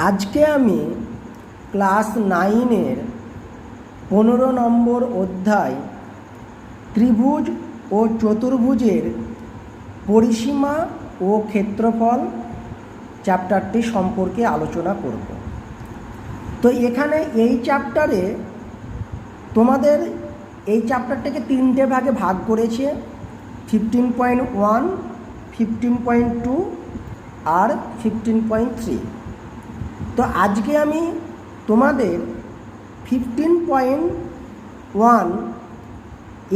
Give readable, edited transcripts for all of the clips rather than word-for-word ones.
আজকে আমি ক্লাস 9-এর 15 নম্বর অধ্যায় ত্রিভুজ ও চতুর্ভুজের পরিসীমা ও ক্ষেত্রফল চ্যাপ্টারটি সম্পর্কে আলোচনা করব। তো এখানে এই চ্যাপ্টারে তোমাদের এই চ্যাপ্টারটাকে 3টে ভাগে ভাগ করেছে, 15.1, 15.2 আর 15.3। তো আজকে আমি তোমাদের 15.1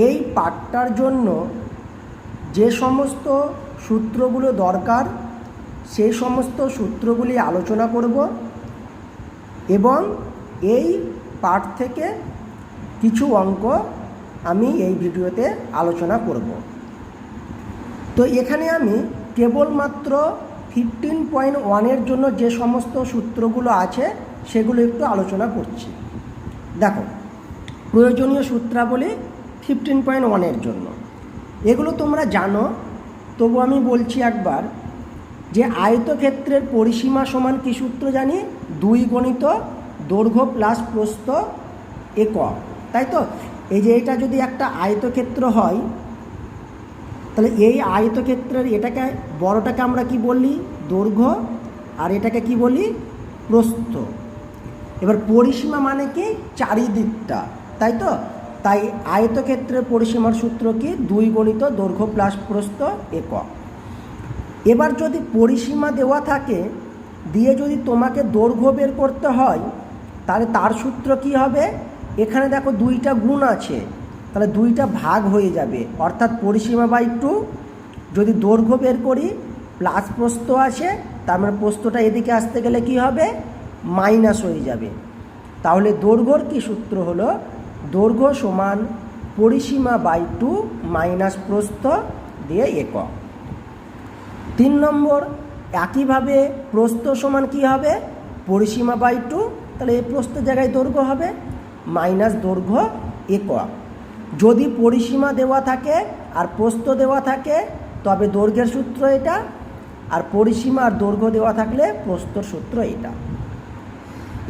এই পাঠটার জন্য যে সমস্ত সূত্রগুলো দরকার সেই সমস্ত সূত্রগুলি আলোচনা করব এবং এই পাঠ থেকে কিছু অঙ্ক আমি এই ভিডিওতে আলোচনা করব। তো এখানে আমি কেবলমাত্র 15.1-এর জন্য যে সমস্ত সূত্রগুলো আছে সেগুলো একটু আলোচনা করছি। দেখো, প্রয়োজনীয় সূত্রাবলী 15.1-এর জন্য এগুলো তোমরা জানো, তবু আমি বলছি একবার যে আয়তক্ষেত্রের পরিসীমা সমান কী সূত্র জানি? 2 গণিত দৈর্ঘ্য প্লাস প্রস্থ একক, তাই তো? এই যে এটা যদি একটা আয়তক্ষেত্র হয় তাহলে এই আয়তক্ষেত্রের এটাকে বড়টাকে আমরা কি বলি? দৈর্ঘ্য, আর এটাকে কি বলি? প্রস্থ। এবার পরিসীমা মানে কি? চারিদিকটা, তাই তো? তাই আয়তক্ষেত্রের পরিসীমার সূত্র কি? 2 গণিত দৈর্ঘ্য প্লাস প্রস্থ একক। এবার যদি পরিসীমা দেওয়া থাকে দিয়ে যদি তোমাকে দৈর্ঘ্য বের করতে হয় তাহলে তার সূত্র কি হবে? এখানে দেখো 2টা গুণ আছে, তাহলে 2টা ভাগ হয়ে যাবে, অর্থাৎ পরিসীমা বাই 2। যদি দৈর্ঘ্য বের করি প্লাস প্রস্থ আসে, তার মানে প্রস্থটা এদিকে আসতে গেলে কি হবে? মাইনাস হয়ে যাবে। তাহলে দৈর্ঘ্যর কি সূত্র হলো? দৈর্ঘ্য সমান পরিসীমা বাই 2 মাইনাস প্রস্থ দিয়ে একক। 3 নম্বর, একইভাবে প্রস্থ সমান কি হবে? পরিসীমা বাই 2, তাহলে এই প্রস্থের জায়গায় দৈর্ঘ্য হবে মাইনাস দৈর্ঘ্য একক। যদি পরিসীমা দেওয়া থাকে আর প্রস্থ দেওয়া থাকে তবে দৈর্ঘ্যের সূত্র এটা, আর পরিসীমা আর দৈর্ঘ্য দেওয়া থাকলে প্রস্থর সূত্র এটা।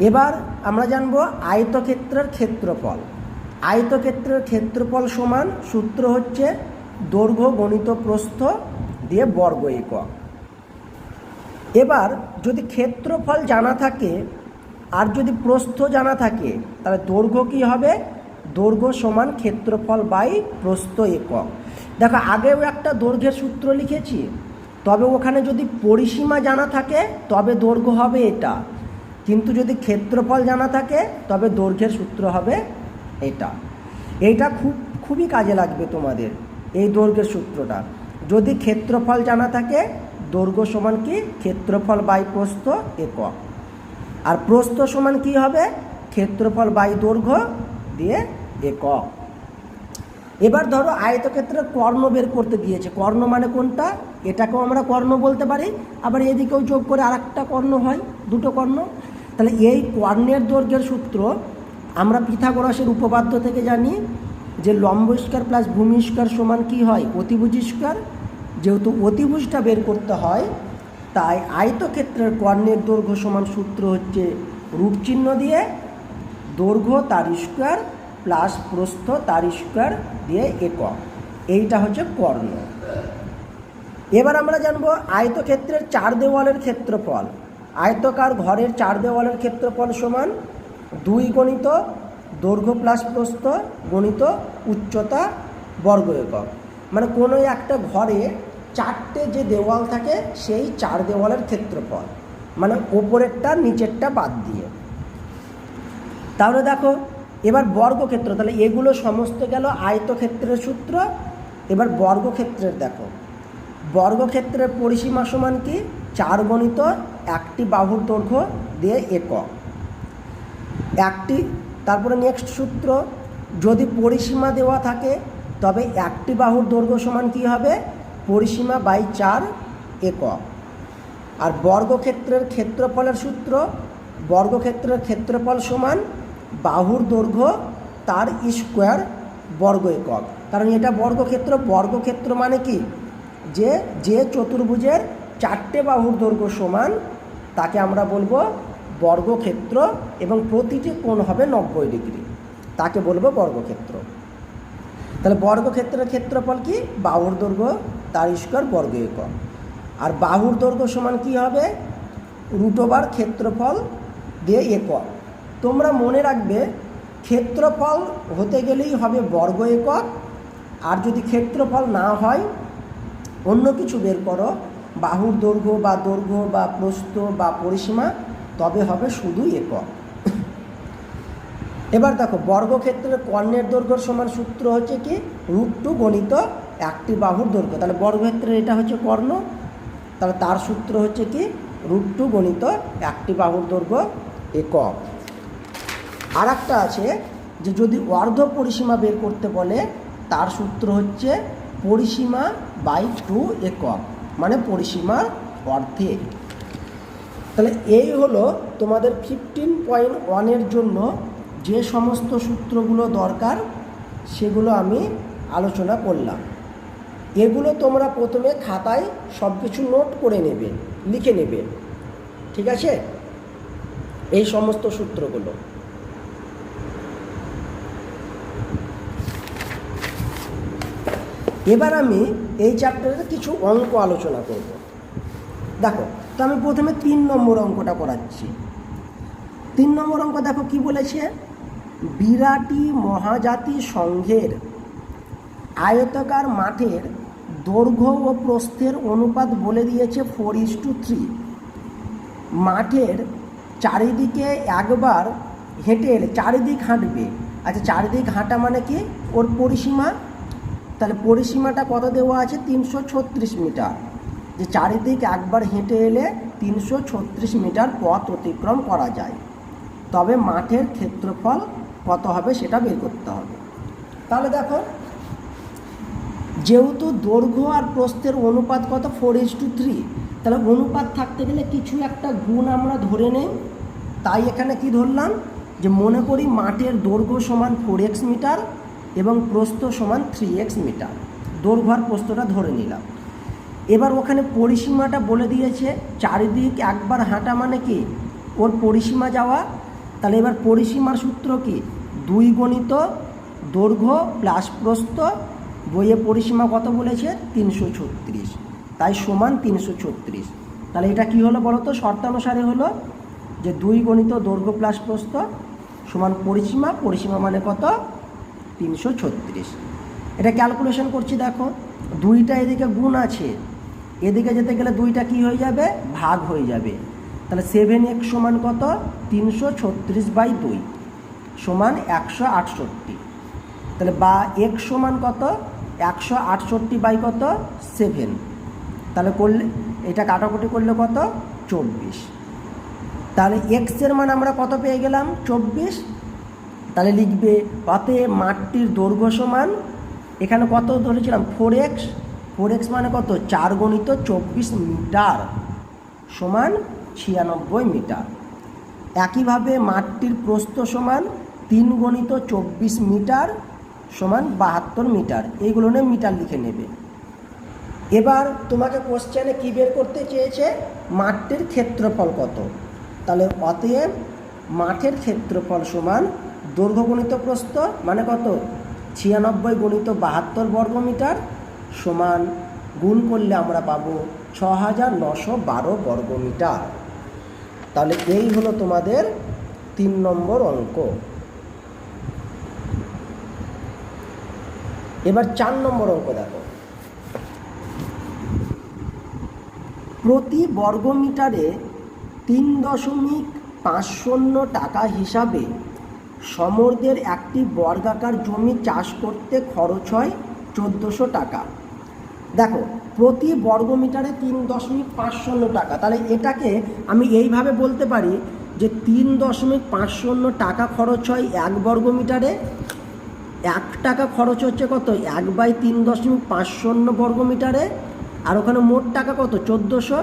এবার আমরা জানব আয়তক্ষেত্রের ক্ষেত্রফল। আয়তক্ষেত্রের ক্ষেত্রফল সমান সূত্র হচ্ছে দৈর্ঘ্য গণিত প্রস্থ দিয়ে বর্গ একক। এবার যদি ক্ষেত্রফল জানা থাকে আর যদি প্রস্থ জানা থাকে তাহলে দৈর্ঘ্য কী হবে? দৈর্ঘ্য সমান ক্ষেত্রফল বাই প্রস্থ একক। দেখো, আগেও একটা দৈর্ঘ্যের সূত্র লিখেছি, তবে ওখানে যদি পরিসীমা জানা থাকে তবে দৈর্ঘ্য হবে এটা, কিন্তু যদি ক্ষেত্রফল জানা থাকে তবে দৈর্ঘ্যের সূত্র হবে এটা। এইটা খুবই কাজে লাগবে তোমাদের, এই দৈর্ঘ্যের সূত্রটা। যদি ক্ষেত্রফল জানা থাকে দৈর্ঘ্য সমান কি? ক্ষেত্রফল বাই প্রস্থ একক। আর প্রস্থ সমান কি হবে? ক্ষেত্রফল বাই দৈর্ঘ্য দিয়ে একক। এবার ধরো আয়তক্ষেত্রের কর্ণ বের করতে দিয়েছে। কর্ণ মানে কোনটা? এটাকেও আমরা কর্ণ বলতে পারি, আবার এদিকেও যোগ করে আরেকটা কর্ণ হয়, 2টো কর্ণ। তাহলে এই কর্ণের দৈর্ঘ্যের সূত্র আমরা পিথাগোরাসের উপপাদ্য থেকে জানি যে লম্ব স্কয়ার প্লাস ভূমি স্কয়ার সমান কি হয়? অতিভুজ স্কয়ার। যেহেতু অতিভুজটা বের করতে হয় তাই আয়তক্ষেত্রের কর্ণের দৈর্ঘ্য সমান সূত্র হচ্ছে রূপচিহ্ন দিয়ে দৈর্ঘ্য তার স্কয়ার প্লাস প্রস্থ তার স্কয়ার দিয়ে একক। এইটা হচ্ছে কর্ণ। এবার আমরা জানবো আয়তক্ষেত্রের 4 দেওয়ালের ক্ষেত্রফল। আয়তকার ঘরের 4 দেওয়ালের ক্ষেত্রফল সমান 2 গণিত দৈর্ঘ্য প্লাস প্রস্থ গণিত উচ্চতা বর্গ একক। মানে কোনো একটা ঘরে 4টে যে দেওয়াল থাকে সেই 4 দেওয়ালের ক্ষেত্রফল, মানে ওপরেরটা নিচেরটা বাদ দিয়ে। তাহলে দেখো, এবার বর্গক্ষেত্র, তাহলে এগুলো সমস্ত গেল আয়তক্ষেত্রের সূত্র। এবার বর্গক্ষেত্রের দেখো, বর্গক্ষেত্রের পরিসীমা সমান কি? 4 গণিত একটি বাহুর দৈর্ঘ্য দিয়ে একক একটি। তারপরে নেক্সট সূত্র, যদি পরিসীমা দেওয়া থাকে তবে একটি বাহুর দৈর্ঘ্য সমান কি হবে? পরিসীমা বাই 4 একক। আর বর্গক্ষেত্রের ক্ষেত্রফলের সূত্র, বর্গক্ষেত্রের ক্ষেত্রফল সমান বাহুর দৈর্ঘ্য তার স্কয়ার বর্গ একক। কারণ এটা বর্গক্ষেত্র। বর্গক্ষেত্র মানে কি? যে চতুর্ভুজের 4টে বাহুর দৈর্ঘ্য সমান তাকে আমরা বলবো বর্গক্ষেত্র এবং প্রতিটি কোণ হবে 90 ডিগ্রি, তাকে বলবো বর্গক্ষেত্র। তাহলে বর্গক্ষেত্রের ক্ষেত্রফল কি? বাহুর দৈর্ঘ্য তার স্কয়ার বর্গ একক। আর বাহুর দৈর্ঘ্য সমান কি হবে? √/, ক্ষেত্রফল দিয়ে একক। তোমরা মনে রাখবে ক্ষেত্রফল হতে গেলেই হবে বর্গ একক, আর যদি ক্ষেত্রফল না হয় অন্য কিছু বের করো, বাহুর দৈর্ঘ্য বা প্রস্থ বা পরিসীমা, তবে হবে শুধু একক। এবার দেখো বর্গক্ষেত্রের কর্ণের দৈর্ঘ্য সমান সূত্র হচ্ছে কি? √2 গণিত একটি বাহুর দৈর্ঘ্য। তাহলে বর্গক্ষেত্রের এটা হচ্ছে কর্ণ, তাহলে তার সূত্র হচ্ছে কি? √2 গণিত একটি বাহুর দৈর্ঘ্য একক। আর একটা আছে যে যদি অর্ধ পরিসীমা বের করতে বলে, তার সূত্র হচ্ছে পরিসীমা বাই 2 একক, মানে পরিসীমার অর্ধেক। তাহলে এই হলো তোমাদের 15.1-এর জন্য যে সমস্ত সূত্রগুলো দরকার সেগুলো আমি আলোচনা করলাম। এগুলো তোমরা প্রথমে খাতায় সব কিছু নোট করে নেবে, লিখে নেবে, ঠিক আছে? এই সমস্ত সূত্রগুলো। এবার আমি এই চ্যাপ্টারের কিছু অঙ্ক আলোচনা করব। দেখো, তো আমি প্রথমে 3 নম্বর অঙ্কটা করাচ্ছি। 3 নম্বর অঙ্ক দেখো কি বলেছে? বিরাটি মহাজাতি সংঘের আয়তাকার মাঠের দৈর্ঘ্য ও প্রস্থের অনুপাত বলে দিয়েছে 4:3। মাঠের চারিদিকে একবার হেঁটে এলে, চারিদিক হাঁটবে। আচ্ছা, চারিদিক হাঁটা মানে কি? ওর পরিসীমা। তাহলে পরিসীমাটা কত দেওয়া আছে? 336 মিটার। যে চারিদিক একবার হেঁটে এলে 336 মিটার পথ অতিক্রম করা যায়, তবে মাঠের ক্ষেত্রফল কত হবে সেটা বের করতে হবে। তাহলে দেখো, যেহেতু দৈর্ঘ্য আর প্রস্থের অনুপাত কত? 4:3। তাহলে অনুপাত থাকতে গেলে কিছু একটা গুণ আমরা ধরে নেই। তাই এখানে কি ধরলাম? যে মনে করি মাঠের দৈর্ঘ্য সমান 4x মিটার এবং প্রস্থ সমান 3x মিটার। দৈর্ঘ্য আর প্রস্থটা ধরে নিলাম। এবার ওখানে পরিসীমাটা বলে দিয়েছে, চারিদিক একবার হাঁটা মানে কি? ওর পরিসীমা যাওয়া। তাহলে এবার পরিসীমার সূত্র কি? 2 গণিত দৈর্ঘ্য প্লাস প্রস্থ। বইয়ে পরিসীমা কত বলেছে? 336, তাই সমান 336। তাহলে এটা কি হলো বলো তো? শর্তানুসারে হলো যে 2 গণিত দৈর্ঘ্য প্লাস প্রস্থ সমান পরিসীমা। পরিসীমা মানে কত? 336। এটা ক্যালকুলেশন করছি। দেখো, 2টা এদিকে গুণ আছে, এদিকে যেতে গেলে 2টা কি হয়ে যাবে? ভাগ হয়ে যাবে। তাহলে 7x সমান কত? 336/2 সমান 168। তাহলে বা x সমান কত? 168 কত? 7। তাহলে করলে এটা কাটাকুটি করলে কত? 24। তাহলে x এর মান আমরা কত পেয়ে গেলাম? 24। তাহলে লিখবে অতএব মাঠটির দৈর্ঘ্য সমান, এখানে কত ধরেছিলাম? 4x। 4x মানে কত? 4 গণিত 24 মিটার সমান 96 মিটার। একইভাবে মাঠটির প্রস্থ সমান 3 গণিত 24 মিটার সমান 72 মিটার। এইগুলো নিয়ে মিটার লিখে নেবে। এবার তোমাকে কোশ্চেনে কী বের করতে চেয়েছে? মাঠটির ক্ষেত্রফল কত। তাহলে অতএব মাঠের ক্ষেত্রফল সমান দৈর্ঘ্য গণিত প্রস্থ মানে কত? 96 গণিত 72 বর্গমিটার সমান গুণ করলে আমরা পাবো 6912 বর্গমিটার। তাহলে এই হলো তোমাদের 3 নম্বর অঙ্ক। এবার 4 নম্বর অঙ্ক দেখো। প্রতি বর্গমিটারে 3.50 টাকা হিসাবে সমরদের একটি বর্গাকার জমি চাষ করতে খরচ হয় 1400 টাকা। দেখো, প্রতি বর্গমিটারে 3.50 টাকা। তাহলে এটাকে আমি এইভাবে বলতে পারি যে 3.50 টাকা খরচ হয় 1 বর্গমিটারে। 1 টাকা খরচ হচ্ছে কত? 1/3.50 বর্গমিটারে। আর ওখানে মোট টাকা কত? 1400।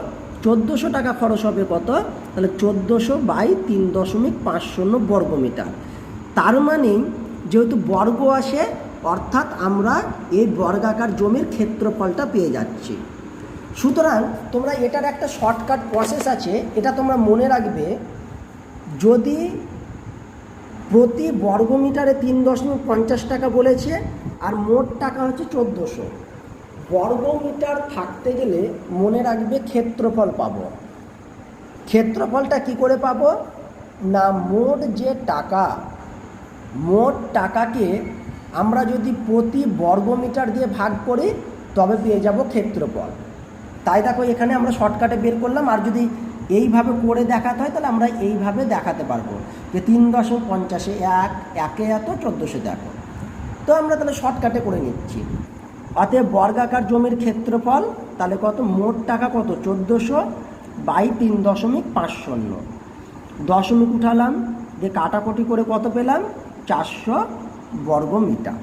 1400 টাকা খরচ হবে কত? তাহলে 1400/3.50 বর্গমিটার। তার মানে যেহেতু বর্গ আসে, অর্থাৎ আমরা এই বর্গাকার জমির ক্ষেত্রফলটা পেয়ে যাচ্ছি। সুতরাং তোমরা এটার একটা শর্টকাট প্রসেস আছে, এটা তোমরা মনে রাখবে যদি প্রতি বর্গমিটারে 3.50 টাকা বলেছে আর মোট টাকা হচ্ছে 1400, বর্গমিটার থাকতে গেলে মনে রাখবে ক্ষেত্রফল পাবো। ক্ষেত্রফলটা কি করে পাবো না, মোট যে টাকা, মোট টাকাকে আমরা যদি প্রতি বর্গমিটার দিয়ে ভাগ করি তবে পেয়ে যাব ক্ষেত্রফল। তাই দেখো এখানে আমরা শর্টকাটে বের করলাম, আর যদি এইভাবে করে দেখাতে হয় তাহলে আমরা এইভাবে দেখাতে পারবো যে 3.50 একে এত 1400 দেখো। তো আমরা তাহলে শর্টকাটে করে নিচ্ছি। অতএব বর্গাকার জমির ক্ষেত্রফল তাহলে কত, মোট টাকা কত 1400 বাই 3.50, দশমিক উঠালাম, দিয়ে কাটাকুটি করে কত পেলাম 400 বর্গমিটার।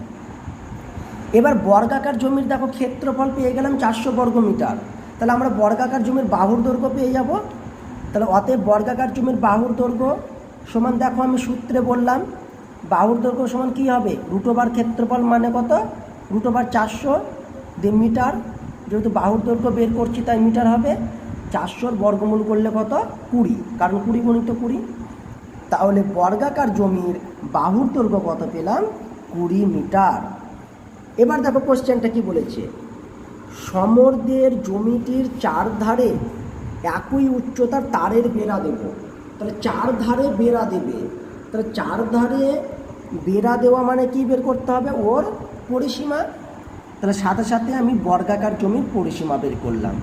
এবার বর্গাকার জমির দেখো ক্ষেত্রফল পেয়ে গেলাম 400 বর্গমিটার, তাহলে আমরা বর্গাকার জমির বাহুর দৈর্ঘ্য পেয়ে যাব। তাহলে অতএব বর্গাকার জমির বাহুর দৈর্ঘ্য সমান, দেখো আমি সূত্রে বললাম বাহুর দৈর্ঘ্য সমান কী হবে, √, ক্ষেত্রফল মানে কত √400 দিয়ে মিটার, যেহেতু বাহুর দৈর্ঘ্য বের করছি তাই মিটার হবে। 400 বর্গমূল করলে কত 20, কারণ 20 গুণিত 20। তাহলে বর্গাকার জমির বাহুর দৈর্ঘ্য কত পেলাম 20 মিটার। এবার দেখো কোশ্চেনটা কি বলেছে, সমদ্রের জমিটির 4 ধারে একই উচ্চতার তারের বেড়া দেব। তাহলে 4 ধারে বেড়া দেবে, তাহলে 4 ধারে বেড়া দেওয়া মানে কি বের করতে হবে, ওর পরিসীমা। তাহলে সাথে সাথে আমি বর্গাকার জমির পরিসীমা বের করলাম।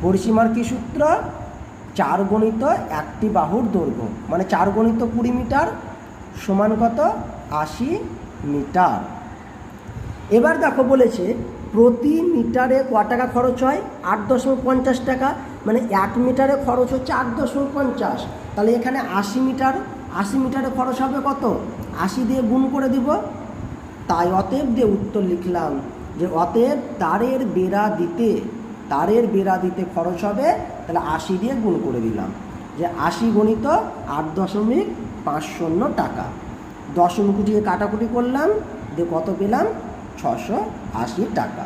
পরিসীমার কি সূত্র, 4 গুণিত একটি বাহুর দৈর্ঘ্য, মানে 4 গুণিত 20 মিটার সমান কত 80 মিটার। এবার দেখো বলেছে প্রতি মিটারে ক টাকা খরচ হয়, 8.50 টাকা, মানে 1 মিটারে খরচ হচ্ছে 8.50। তাহলে এখানে 80 মিটার, 80 মিটারে খরচ হবে কত, 80 দিয়ে গুণ করে দিব। তাই অতএব দিয়ে উত্তর লিখলাম যে অতএব তারের বেড়া দিতে খরচ হবে, তাহলে 80 দিয়ে গুণ করে দিলাম, যে 80 গুণিত 8.50 টাকা। দশমিক উঠিয়ে কাটাকুটি করলাম, দিয়ে কত পেলাম 680 টাকা।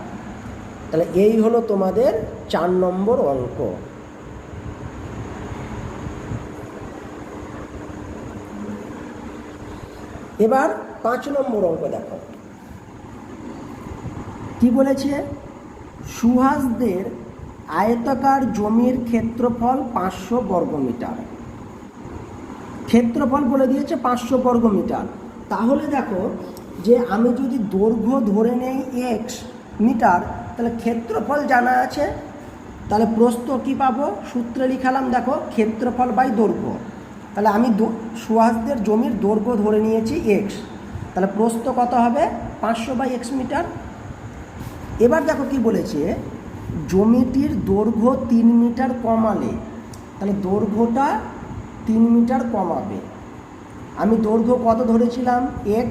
তাহলে এই হলো তোমাদের 4 নম্বর অঙ্ক। এবার 5 নম্বর অঙ্ক দেখো কি বলেছে, সুহাসদের আয়তাকার জমির ক্ষেত্রফল 500 বর্গমিটার। ক্ষেত্রফল বলে দিয়েছে 500 বর্গমিটার। তাহলে দেখো যে আমি যদি দৈর্ঘ্য ধরে নেই x মিটার, তাহলে ক্ষেত্রফল জানা আছে, তাহলে প্রস্থ কি পাবো, সূত্রে লিখালাম দেখো ক্ষেত্রফল বাই দৈর্ঘ্য। তাহলে আমি সুহাসদের জমির দৈর্ঘ্য ধরে নিয়েছি x, তাহলে প্রস্থ কত হবে 500 বাই x মিটার। এবার দেখো কি বলেছে, জমিটির দৈর্ঘ্য 3 মিটার কমালে, তাহলে দৈর্ঘ্যটা 3 মিটার কমাবে। আমি দৈর্ঘ্য কত ধরেছিলাম x,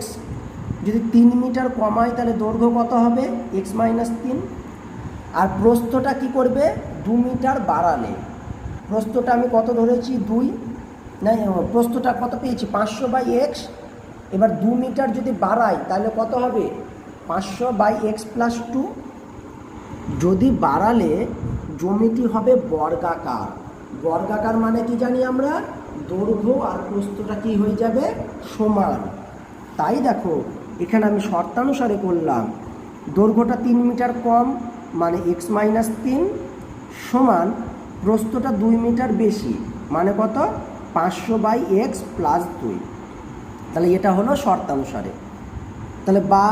যদি 3 মিটার কমাই তাহলে দৈর্ঘ্য কত হবে x - 3। আর প্রস্থটা কি করবে 2 মিটার বাড়ালে, প্রস্থটা আমি কত ধরেছি 2, না প্রস্থটা কত পেয়েছি 500 বাই x। এবার 2 মিটার যদি বাড়াই তাহলে কত হবে 500 বাই x প্লাস 2। যদি বাড়ালে জমিটি হবে বর্গাকার। বর্গাকার মানে কি জানি আমরা, দৈর্ঘ্য আর প্রস্থটা কি হয়ে যাবে সমান। তাই দেখো এখানে আমি শর্তানুসারে করলাম, দৈর্ঘ্যটা 3 মিটার কম মানে x - 3 সমান প্রস্থটা 2 মিটার বেশি মানে কত 500 বাই x প্লাস 2। তাহলে এটা হলো শর্তানুসারে। তাহলে বা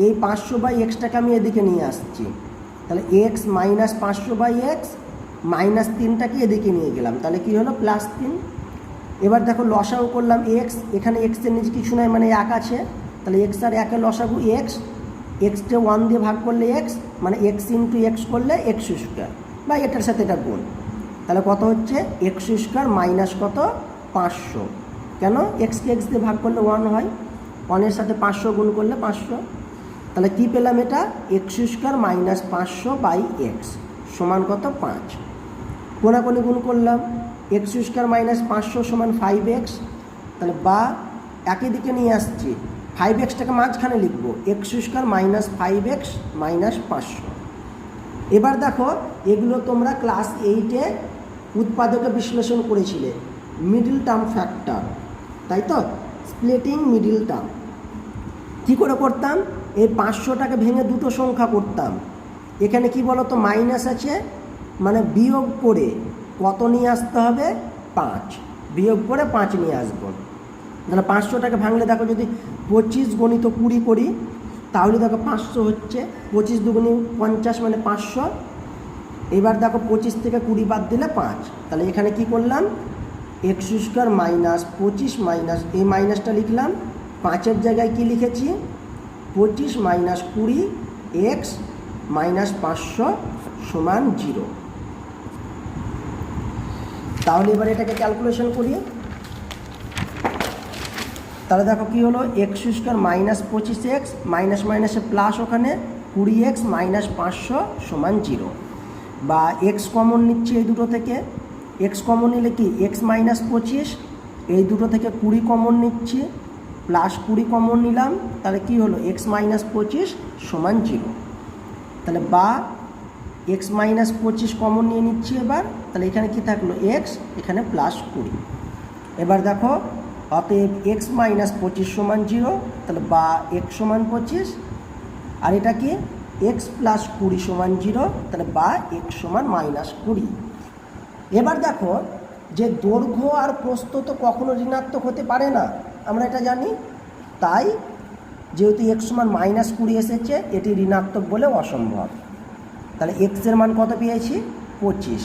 এই 500 বাই এক্সটাকে আমি এদিকে নিয়ে আসছি, তাহলে x - 500 বাই x -3টাকে এদিকে নিয়ে গেলাম, তাহলে কি হলো +3। এবার দেখো লসাগু করলাম x, এখানে x এর নিচে কিছু নাই মানে 1 আছে, তাহলে x আর 1 এর লসাগু x, কে 1 দিয়ে ভাগ করলে x, মানে x ইন্টু x করলে x², বা এটার সাথে এটা গুণ, তাহলে কত হচ্ছে x² মাইনাস কত 500। কেন কে x দিয়ে ভাগ করলে 1 হয়, 1 এর সাথে 500 গুণ করলে 500। তাহলে কি পেলাম এটা x² মাইনাস 500 বাই x সমান কত 5। কোনাকুনি গুণ করলাম, x² মাইনাস 500 সমান 5x। তাহলে বা একই দিকে নিয়ে আসছি, 5xটাকে মাঝখানে লিখবো, x² মাইনাস 5x মাইনাস 500। এবার দেখো এগুলো তোমরা ক্লাস 8-এ উৎপাদকে বিশ্লেষণ করেছিলে, মিডল টার্ম ফ্যাক্টর, তাই তো, স্প্লিটিং মিডল টার্ম। কী করে করতাম? এই 500টাকে ভেঙে দুটো সংখ্যা করতাম। এখানে কি বলো তো, মাইনাস আছে, মানে বিয়োগ করে কত নিয়ে আসতে হবে? 5, বিয়োগ করে 5 নিয়ে আসবো। তাহলে 500টাকে ভাঙলে দেখো, যদি 25 গণিত 20 করি তাহলে দেখো 500 হচ্ছে, 25 দুগুণে 50 মানে 500। এবার দেখো 25 থেকে 20 বাদ দিলে 5, তাহলে এখানে কি করলাম? এক্স স্কোয়ার মাইনাস 25 মাইনাস এই মাইনাসটা লিখলাম, 5-এর জায়গায় কি লিখেছি? 25 মাইনাস 20 এক্স মাইনাস 500 সমান 0। তাহলে এবার এটাকে ক্যালকুলেশন করি। তাহলে দেখো কি হলো, x square minus 25x minus মাইনাসে প্লাস, ওখানে 20x মাইনাস 500 সমান 0। বা এক্স কমন নিচ্ছি এই দুটো থেকে, এক্স কমন নিলে কি এক্স মাইনাস 25, এই দুটো থেকে 20 কমন নিচ্ছি, প্লাস 20 কমন নিলাম, তাহলে কি হলো এক্স মাইনাস 25 সমান 0। তাহলে বা এক্স মাইনাস 25 কমন নিয়ে নিচ্ছি এবার, তাহলে এখানে কি থাকলো এক্স, এখানে প্লাস 20। এবার দেখো, অতএব এক্স মাইনাস 25 সমান 0, তাহলে বা এক্স সমান 25, আর এটা কি এক্স প্লাস 20 সমান 0, তাহলে বা এক্স সমান মাইনাস 20। এবার দেখো যে দৈর্ঘ্য আর প্রস্থ তো কখনো ঋণাত্মক হতে পারে না, আমরা এটা জানি। তাই যেহেতু এক্স সমান মাইনাস 20 এসেছে, এটি ঋণাত্মক বলে অসম্ভব। তাহলে এক্সের মান কত পেয়েছি? 25।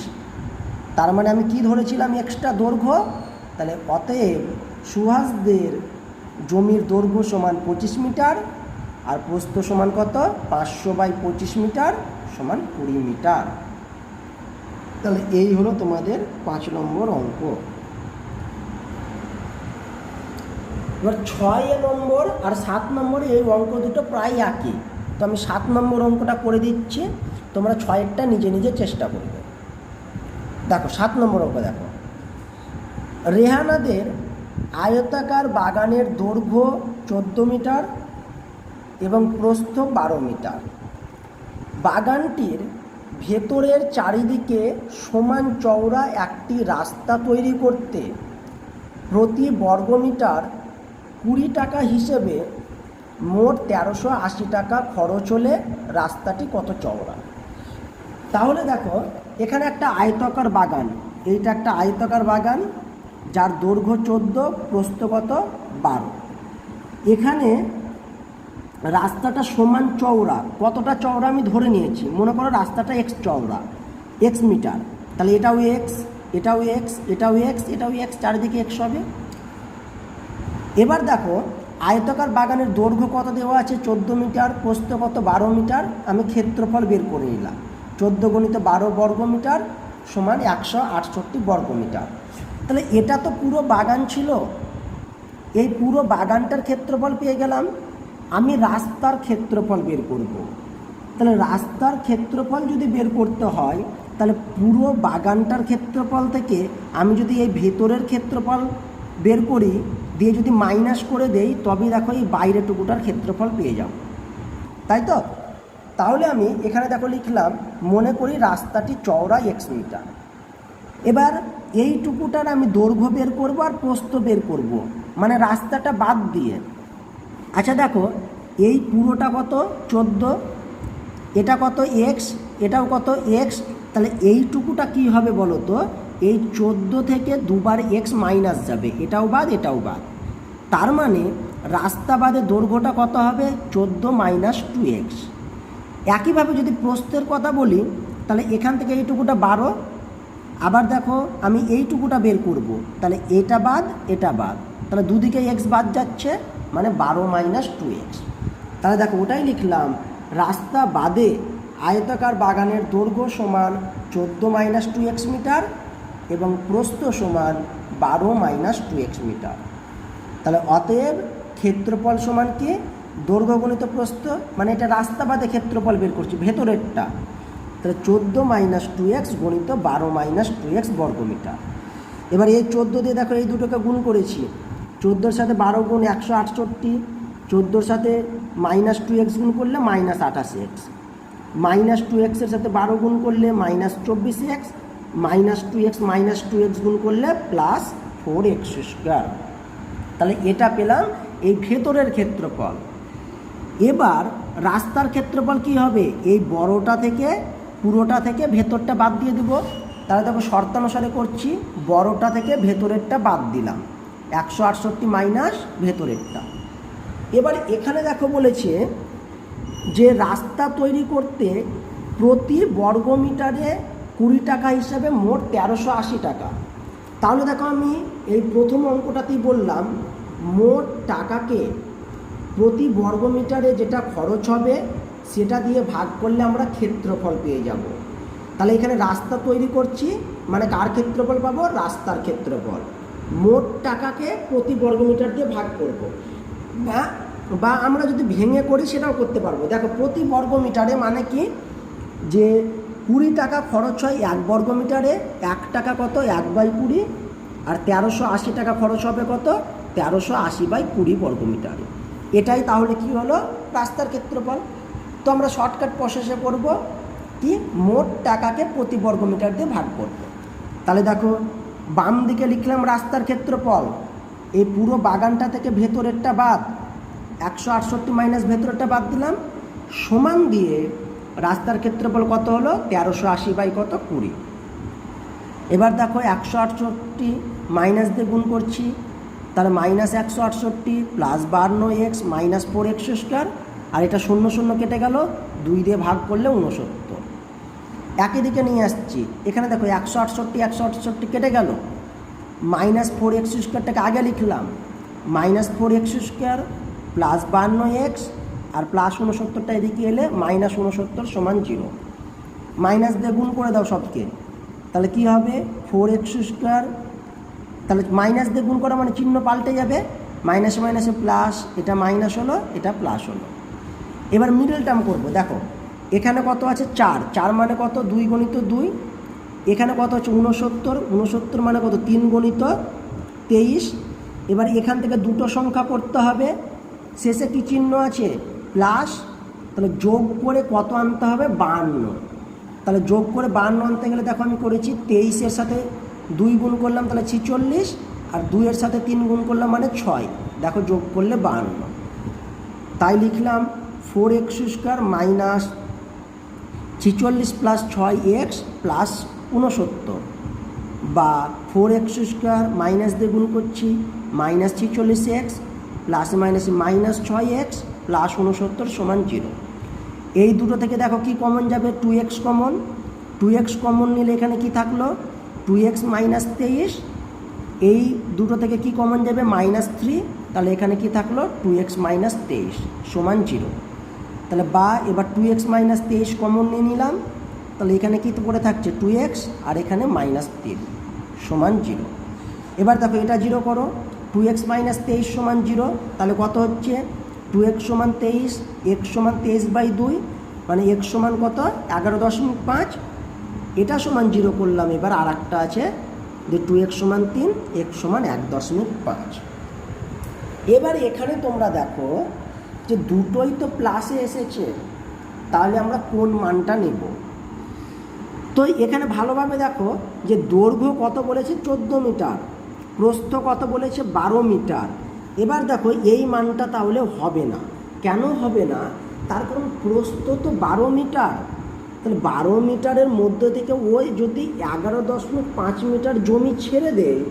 তার মানে আমি কি ধরেছিলাম? এক্সটা দৈর্ঘ্য। তাহলে অতএব সুহাসদের জমির দৈর্ঘ্য সমান 25 মিটার, আর প্রস্থ সমান কত? 500/25 মিটার সমান 20 মিটার। তাহলে এই হলো তোমাদের 5 নম্বর অঙ্ক। এবার 6 নম্বর আর 7 নম্বরে এই অঙ্ক দুটো প্রায় একই, তো আমি 7 নম্বর অঙ্কটা করে দিচ্ছি, তোমরা 6-এরটা নিজে নিজে চেষ্টা করবে। দেখো 7 নম্বর অঙ্ক দেখো, রেহানাদের আয়তাকার বাগানের দৈর্ঘ্য 14 মিটার এবং প্রস্থ 12 মিটার। বাগানটির ভেতরের চারিদিকে সমান চওড়া একটি রাস্তা তৈরি করতে প্রতি বর্গমিটার 20 টাকা হিসেবে মোট 1380 টাকা খরচ হলে রাস্তাটি কত চওড়া? তাহলে দেখো এখানে একটা আয়তাকার বাগান, এইটা একটা আয়তাকার বাগান যার দৈর্ঘ্য 14, প্রস্থ কত? 12। এখানে রাস্তাটা সমান চওড়া, কতটা চওড়া আমি ধরে নিয়েছি, মনে করো রাস্তাটা এক্স চওড়া, এক্স মিটার, তাহলে এটাও এক্স, এটাও এক্স, এটাও এক্স, এটাও এক্স, চারিদিকে এক্স হবে। এবার দেখো আয়তাকার বাগানের দৈর্ঘ্য কত দেওয়া আছে? 14 মিটার, প্রস্থ কত? 12 মিটার। আমি ক্ষেত্রফল বের করে নিলাম, 14 গুণিত 12 বর্গমিটার সমান 168 বর্গমিটার। তাহলে এটা তো পুরো বাগান ছিল, এই পুরো বাগানটার ক্ষেত্রফল পেয়ে গেলাম। আমি রাস্তার ক্ষেত্রফল বের করব। তাহলে রাস্তার ক্ষেত্রফল যদি বের করতে হয়, তাহলে পুরো বাগানটার ক্ষেত্রফল থেকে আমি যদি এই ভেতরের ক্ষেত্রফল বের করি, দিয়ে যদি মাইনাস করে দেই, তবেই দেখো এই বাইরের টুকুটার ক্ষেত্রফল পেয়ে যাব, তাই তো? তাহলে আমি এখানে দেখো লিখলাম, মনে করি রাস্তাটি চওড়া এক্স মিটার। এবার এই টুকুটার আমি দৈর্ঘ্য বের করব আর প্রস্থ বের করব, মানে রাস্তাটা বাদ দিয়ে। আচ্ছা দেখো এই পুরোটা কত? 14, এটা কত? এক্স, এটাও কত? এক্স। তাহলে এইটুকুটা কি হবে বলো তো? এই 14 থেকে দুবার এক্স মাইনাস যাবে, এটাও বাদ এটাও বাদ। তার মানে রাস্তা বাদে দৈর্ঘ্যটা কত হবে? 14 মাইনাস 2x। একইভাবে যদি প্রস্থের কথা বলি, তাহলে এখান থেকে এইটুকুটা 12, আবার দেখো আমি এইটুকুটা বের করব, তাহলে এটা বাদ এটা বাদ, তাহলে দুদিকে এক্স বাদ যাচ্ছে, মানে 12 মাইনাস 2x। তাহলে দেখো ওটাই লিখলাম, রাস্তা বাদে আয়তাকার বাগানের দৈর্ঘ্য সমান 14 মাইনাস 2x মিটার এবং প্রস্থ সমান 12 মাইনাস 2x মিটার। তাহলে অতএব ক্ষেত্রফল সমান কি? দৈর্ঘ্য গুণিত প্রস্থ, মানে এটা রাস্তা বাদে ক্ষেত্রফল বের করছি ভেতরেরটা, তাহলে 14 মাইনাস 2x গণিত 12 মাইনাস 2x বর্গমিটার। এবার এই 14 দিয়ে দেখো এই দুটোকে গুণ করেছি, 14-র সাথে 12 গুণ 168, 14-র সাথে মাইনাস 2x গুণ করলে মাইনাস 28x, মাইনাস 2x-এর সাথে 12 গুণ করলে মাইনাস 24x, মাইনাস 2x গুণ করলে প্লাস 4x²। তাহলে এটা পেলাম এই ভেতরের ক্ষেত্রফল। এবার রাস্তার ক্ষেত্রফল কি হবে? এই বড়টা থেকে পুরোটা থেকে ভেতরটা বাদ দিয়ে দেবো। তাহলে দেখো শর্তানুসারে করছি, বড়টা থেকে ভেতরেরটা বাদ দিলাম, 168 মাইনাস ভেতরেরটা। এবার এখানে দেখো বলেছে যে রাস্তা তৈরি করতে প্রতি বর্গমিটারে 20 টাকা হিসাবে মোট 1380 টাকা। তাহলে দেখো আমি এই প্রথম অঙ্কটাতেই বললাম মোট টাকাকে প্রতি বর্গমিটারে যেটা খরচ হবে সেটা দিয়ে ভাগ করলে আমরা ক্ষেত্রফল পেয়ে যাব। তাহলে এখানে রাস্তা তৈরি করছি মানে কার ক্ষেত্রফল পাবো? রাস্তার ক্ষেত্রফল। মোট টাকাকে প্রতি বর্গমিটার দিয়ে ভাগ করব, বা আমরা যদি ভেঙে করি সেটাও করতে পারবো। দেখো প্রতি বর্গমিটারে মানে কি, যে 20 টাকা খরচ হয় 1 বর্গমিটারে, 1 টাকা কত? 1/20। আর 1380 টাকা খরচ হবে কত? 1380/20 বর্গমিটারে। এটাই তাহলে কি হলো? রাস্তার ক্ষেত্রফল। তো আমরা শর্টকাট প্রসেসে করব কি, মোট টাকাকে প্রতি বর্গমিটার দিয়ে ভাগ করব। তাহলে দেখো বাম দিকে লিখলাম রাস্তার ক্ষেত্রফল, এই পুরো বাগানটা থেকে ভেতরেরটা বাদ, 168 মাইনাস ভেতরেরটা বাদ দিলাম, সমান দিয়ে রাস্তার ক্ষেত্রফল কত হলো? 1380/20। এবার দেখো 168 মাইনাস দিয়ে গুণ করছি, তাহলে minus 168 plus 52x minus 4x²। আর এটা 0 0 কেটে গেল, 2 দিয়ে ভাগ করলে 69। একই দিকে নিয়ে আসছি, এখানে দেখো 168 কেটে গেল, মাইনাস 4x² আগে লিখলাম, মাইনাস 4x² প্লাস 52x আর প্লাস 69টা এদিকে এলে মাইনাস 69 সমান 0। মাইনাস দিয়ে গুণ করে দাও সবকে, তাহলে কি হবে? 4x²। তাহলে মাইনাস দিয়ে গুণ করা মানে চিহ্ন পাল্টে যাবে, মাইনাসে মাইনাসে প্লাস, এটা মাইনাস হলো, এটা প্লাস হলো। এবার মিডল টার্ম করবো। দেখো এখানে কত আছে? 4, 4 মানে কত? 2 গুণিত 2। এখানে কত আছে? 69, 69 মানে কত? 3 গুণিত 23। এবার এখান থেকে দুটো সংখ্যা করতে হবে, শেষে কি চিহ্ন আছে? প্লাস। তাহলে যোগ করে কত আনতে হবে? 52। তাহলে যোগ করে 52 আনতে গেলে দেখো আমি করেছি 23-এর সাথে 2 গুণ করলাম তাহলে 46, আর 2-এর সাথে 3 গুণ করলাম মানে 6। দেখো যোগ করলে 52। তাই লিখলাম 4x² minus 46 plus 6x plus 69, বা 4x² মাইনাস দিয়ে গুণ করছি মাইনাস 46x প্লাস মাইনাসে মাইনাস 6x প্লাস 69 সমান 0। এই দুটো থেকে দেখো কি কমন যাবে? 2x common. 2x কমন নিলে এখানে কি থাকলো? 2x minus 23। এই দুটো থেকে কি কমন যাবে? -3। তাহলে এখানে কি থাকলো? 2x মাইনাস 23 সমান 0। তাহলে বা এবার 2x মাইনাস 23 কমন নিয়ে নিলাম, তাহলে এখানে কি পড়ে থাকছে? 2x আর এখানে -3 সমান 0। এবার দেখো এটা 0 করো, 2x মাইনাস 23 সমান 0। তাহলে কত হচ্ছে? 2x সমান 23, x সমান 23/2, মানে x সমান কত? 11.5। এটা সমান 0 করলাম। এবার আর একটা আছে যে 2x সমান 3, x সমান 1.5। এবার এখানে তোমরা দেখো যে দুটোই তো প্লাসে এসেছে, তাহলে আমরা কোন মানটা নেব? তো এখানে ভালোভাবে দেখো যে দৈর্ঘ্য কত বলেছে? 14 মিটার, প্রস্থ কত বলেছে? 12 মিটার। এবার দেখো এই মানটা তাহলে হবে না। কেন হবে না? তার কারণ প্রস্থ তো 12 মিটার, তাহলে 12 মিটারের মধ্যে থেকে ওই যদি 11.5 মিটার জমি ছেড়ে দেয়,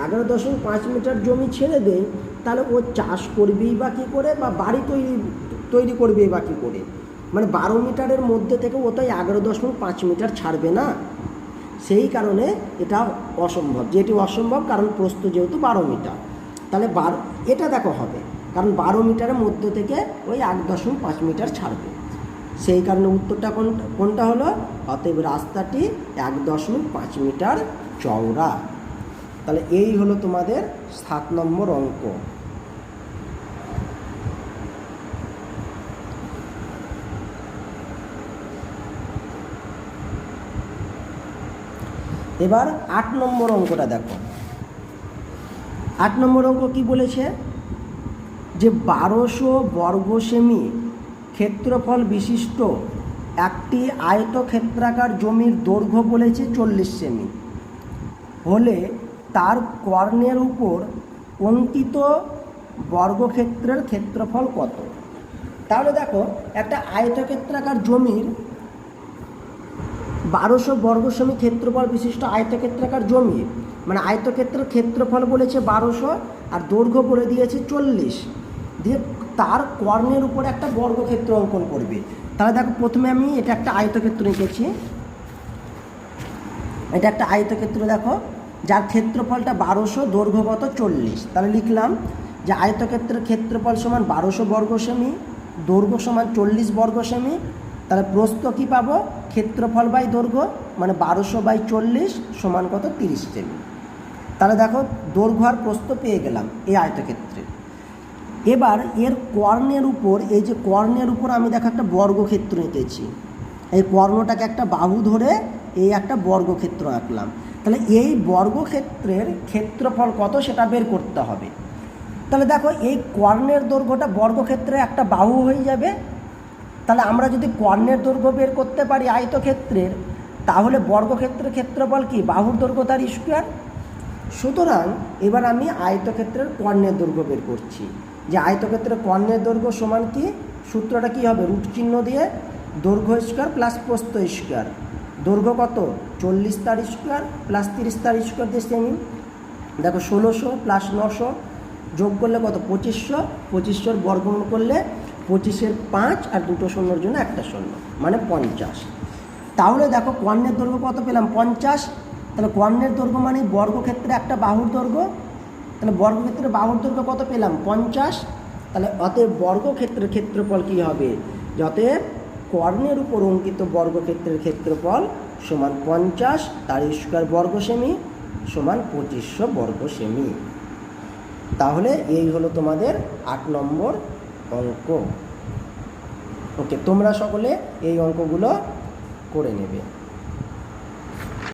11.5 মিটার জমি ছেড়ে দেয়, তাহলে ও চাষ করবেই বা কী করে, বা বাড়ি তৈরি করবেই বা কী করে? মানে 12 মিটারের মধ্যে থেকে ও তো 11.5 মিটার ছাড়বে না। সেই কারণে এটা অসম্ভব। যেটি অসম্ভব কারণ প্রস্থ যেহেতু 12 মিটার, তাহলে এটা দেখো হবে, কারণ 12 মিটারের মধ্যে থেকে ওই 1.5 মিটার ছাড়বে। সেই কারণে উত্তরটা কোনটা হলো? অতএব রাস্তাটি 1.5 মিটার চওড়া। তাহলে এই হলো তোমাদের 7 নম্বর অঙ্ক। এবার 8 নম্বর অঙ্কটা দেখো। 8 নম্বর অঙ্ক কি বলেছে? যে 1200 বর্গ সেমি ক্ষেত্রফল বিশিষ্ট একটি আয়তক্ষেত্রাকার জমির দৈর্ঘ্য বলেছে 40 সেমি হলে তার কর্ণের উপর অঙ্কিত বর্গক্ষেত্রের ক্ষেত্রফল কত। তাহলে দেখো একটা আয়তক্ষেত্রাকার জমির 1200 বর্গ সেমি ক্ষেত্রফল বিশিষ্ট আয়তক্ষেত্রাকার জমি, মানে আয়তক্ষেত্রের ক্ষেত্রফল বলেছে 1200 আর দৈর্ঘ্য বলে দিয়েছে 40, দিয়ে তার কর্ণের উপর একটা বর্গক্ষেত্র অঙ্কন করবে। তাহলে দেখো প্রথমে আমি এটা একটা আয়তক্ষেত্র এঁকেছি, এটা একটা আয়তক্ষেত্র দেখো, যার ক্ষেত্রফলটা 1200, দৈর্ঘ্য কত 40। তাহলে লিখলাম যে আয়তক্ষেত্রের ক্ষেত্রফল সমান 1200 বর্গ সেমি, দৈর্ঘ্য সমান 40 বর্গ সেমি। তাহলে প্রস্থ কী পাবো, ক্ষেত্রফল বাই দৈর্ঘ্য, মানে 1200 বাই 40 সমান কত 30 সেমি। তাহলে দেখো দৈর্ঘ্য আর প্রস্থ পেয়ে গেলাম এই আয়তক্ষেত্রে। এবার এর কর্ণের উপর, এই যে কর্ণের উপর আমি দেখো একটা বর্গক্ষেত্র এঁকেছি, এই কর্ণটাকে একটা বাহু ধরে এই একটা বর্গক্ষেত্র আঁকলাম। তাহলে এই বর্গক্ষেত্রের ক্ষেত্রফল কত সেটা বের করতে হবে। তাহলে দেখো এই কর্ণের দৈর্ঘ্যটা বর্গক্ষেত্রে একটা বাহু হয়ে যাবে। তাহলে আমরা যদি কর্ণের দৈর্ঘ্য বের করতে পারি আয়তক্ষেত্রের, তাহলে বর্গক্ষেত্রের ক্ষেত্রফল কি, বাহুর দৈর্ঘ্য তার স্কোয়ার। সুতরাং এবার আমি আয়তক্ষেত্রের কর্ণের দৈর্ঘ্য বের করছি, যে আয়তক্ষেত্রের কর্ণের দৈর্ঘ্য সমান কি, সূত্রটা কি হবে, রুট চিহ্ন দিয়ে দৈর্ঘ্য স্কোয়ার প্লাস প্রস্থ স্কোয়ার। দৈর্ঘ্য কত 40 তার স্কোয়ার প্লাস 30 তার স্কোয়ার দিয়ে সেমি। দেখো 1600 প্লাস 900 যোগ করলে কত 2500, 2500 বর্গমূল করলে 25-এর 5 আর দুটো শূন্যর জন্য একটা শূন্য, মানে 50। তাহলে দেখো কর্ণের দৈর্ঘ্য কত পেলাম 50। তাহলে কর্ণের দৈর্ঘ্য মানে বর্গক্ষেত্রে একটা বাহুর দৈর্ঘ্য, তাহলে বর্গক্ষেত্রে বাহুর দৈর্ঘ্য কত পেলাম 50। তাহলে অতএব বর্গক্ষেত্রের ক্ষেত্রফল কী হবে, অতএব কর্ণের উপর অঙ্কিত বর্গক্ষেত্রের ক্ষেত্রফল সমান 50 তার স্কোয়ার বর্গ সেমি সমান 2500 বর্গ সেমি। তাহলে এই হলো তোমাদের 8 নম্বর অঙ্ক। ওকে, তোমরা সকলে এই অঙ্কগুলো করে নেবে।